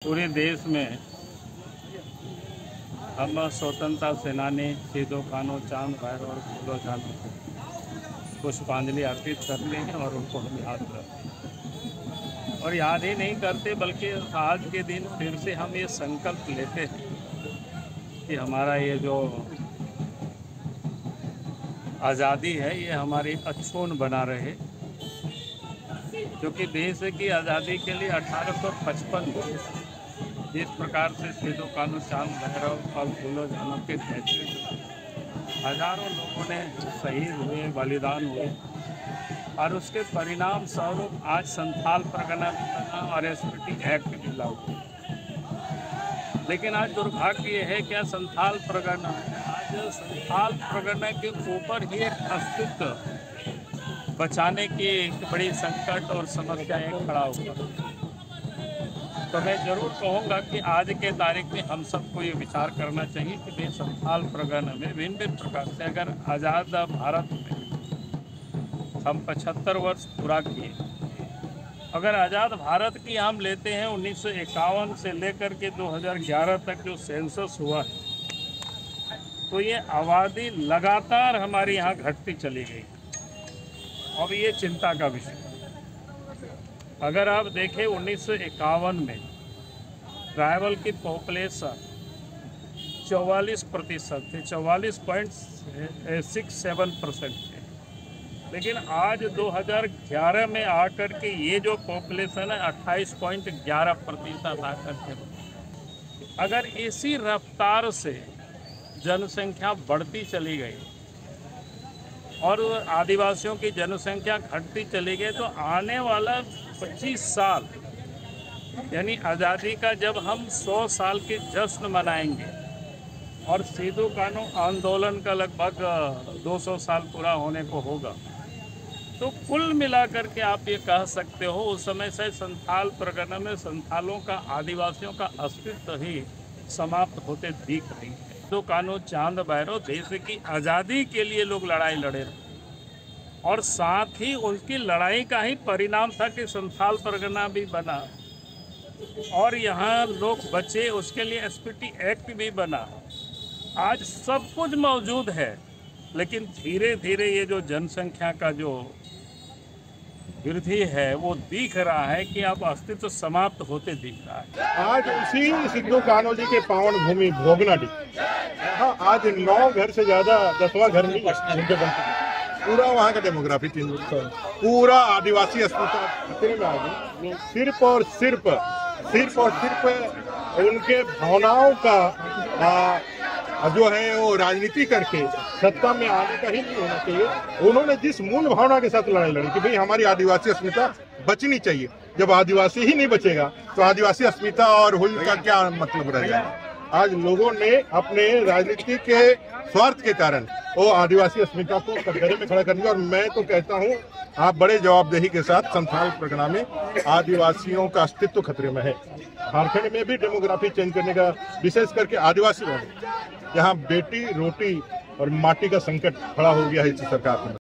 पूरे देश में हम स्वतंत्रता सेनानी सिदो कान्हू, चांद भैरव और फूलो झानो को पुष्पांजलि अर्पित करते हैं और उनको हम याद करते हैं। और याद ही नहीं करते बल्कि आज के दिन फिर से हम ये संकल्प लेते हैं कि हमारा ये जो आज़ादी है ये हमारी अक्षुण्ण बना रहे, क्योंकि देश की आज़ादी के लिए 1855 जिस प्रकार से सिदो कान्हू, चांद भैरव और फूलो झानो के नेतृत्व हजारों लोगों ने शहीद हुए, बलिदान हुए और उसके परिणाम स्वरूप आज संथाल परगना और एसपीटी एक्ट भी लागू। लेकिन आज दुर्भाग्य ये है क्या संथाल परगना आज संथाल परगना के ऊपर ही एक अस्तित्व बचाने की एक बड़ी संकट और समस्याएं खड़ा हुआ। तो मैं जरूर कहूँगा कि आज के तारीख में हम सबको ये विचार करना चाहिए कि भाई संथाल परगना में भिन्न भिन्न प्रकार से अगर आज़ाद भारत में हम 75 वर्ष पूरा किए, अगर आज़ाद भारत की हम लेते हैं 1951 से लेकर के 2011 तक जो सेंसस हुआ है, तो ये आबादी लगातार हमारे यहाँ घटती चली गई। अब ये चिंता का विषय। अगर आप देखें 1951 में ट्राइबल की पॉपुलेशन 44% थी, 44.67% थे। लेकिन आज 2011 में आकर के ये जो पॉपुलेशन है 28.11% आकर के, अगर इसी रफ्तार से जनसंख्या बढ़ती चली गई और आदिवासियों की जनसंख्या घटती चली गई, तो आने वाला 25 साल यानी आज़ादी का जब हम 100 साल के जश्न मनाएंगे और सिदो कान्हू आंदोलन का लगभग 200 साल पूरा होने को होगा, तो कुल मिलाकर के आप ये कह सकते हो उस समय से संथाल परगना में संथालों का, आदिवासियों का अस्तित्व ही समाप्त होते दिख रही है। सिदो कान्हू, चांद भैरव देश की आज़ादी के लिए लोग लड़ाई लड़े और साथ ही उनकी लड़ाई का ही परिणाम था कि संथाल परगना भी बना और यहाँ लोग बचे, उसके लिए एसपीटी एक्ट भी बना। आज सब कुछ मौजूद है, लेकिन धीरे धीरे ये जो जनसंख्या का जो वृद्धि है वो दिख रहा है कि अब अस्तित्व समाप्त होते दिख रहा है। आज उसी सिदो कान्हू जी के पावन भूमि भोगनाडी, हाँ, आज 9 घर से ज्यादा 10वां घर नहीं उनके बन चुके। पूरा वहाँ का डेमोग्राफी पूरा आदिवासी अस्मिता खतरे में आ गई। सिर्फ और सिर्फ उनके भावनाओं का जो है वो राजनीति करके सत्ता में आने का ही नहीं होना चाहिए। उन्होंने जिस मूल भावना के साथ लड़ाई लड़ी कि भाई हमारी आदिवासी अस्मिता बचनी चाहिए, जब आदिवासी ही नहीं बचेगा तो आदिवासी अस्मिता और हुई का क्या मतलब रह जाएगा। आज लोगों ने अपने राजनीति के स्वार्थ के कारण वो आदिवासी अस्मिता को कटघरे में खड़ा कर दिया। और मैं तो कहता हूँ आप बड़े जवाबदेही के साथ संथाल परगना में आदिवासियों का अस्तित्व खतरे में है। झारखंड में भी डेमोग्राफी चेंज करने का, विशेष करके आदिवासी लोग, यहाँ बेटी रोटी और माटी का संकट खड़ा हो गया है इस सरकार में।